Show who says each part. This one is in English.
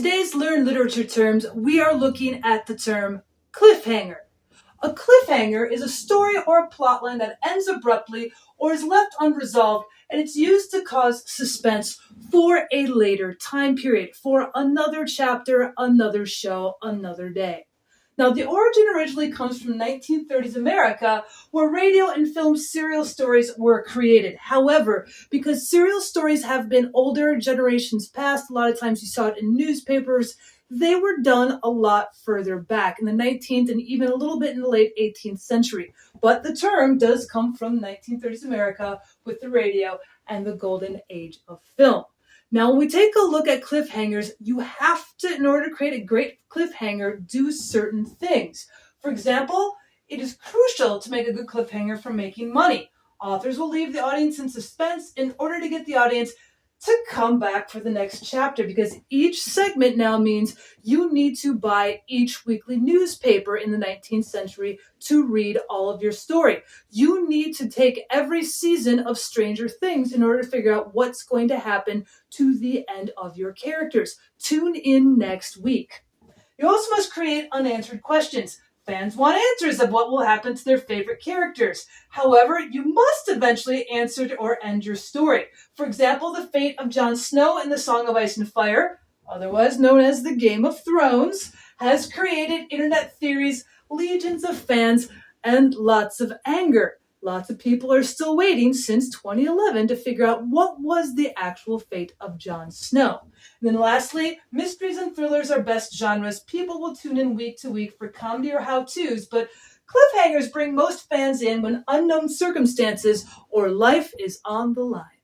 Speaker 1: today's Learn Literature terms, we are looking at the term cliffhanger. A cliffhanger is a story or a plotline that ends abruptly or is left unresolved, and it's used to cause suspense for a later time period, for another chapter, another show, another day. Now, the origin originally comes from 1930s America, where radio and film serial stories were created. However, because serial stories have been older, generations past, a lot of times you saw it in newspapers, they were done a lot further back in the 19th and even a little bit in the late 18th century. But the term does come from 1930s America with the radio and the golden age of film. Now, when we take a look at cliffhangers, you have to, in order to create a great cliffhanger, do certain things. For example, it is crucial to make a good cliffhanger for making money. Authors will leave the audience in suspense in order to get the audience to come back for the next chapter, because each segment now means you need to buy each weekly newspaper in the 19th century to read all of your story. You need to take every season of Stranger Things in order to figure out what's going to happen to the end of your characters. Tune in next week. You also must create unanswered questions. Fans want answers of what will happen to their favorite characters. However, you must eventually answer or end your story. For example, the fate of Jon Snow in the Song of Ice and Fire, otherwise known as the Game of Thrones, has created internet theories, legions of fans, and lots of anger. Lots of people are still waiting since 2011 to figure out what was the actual fate of Jon Snow. And then lastly, mysteries and thrillers are best genres. People will tune in week to week for comedy or how-tos, but cliffhangers bring most fans in when unknown circumstances or life is on the line.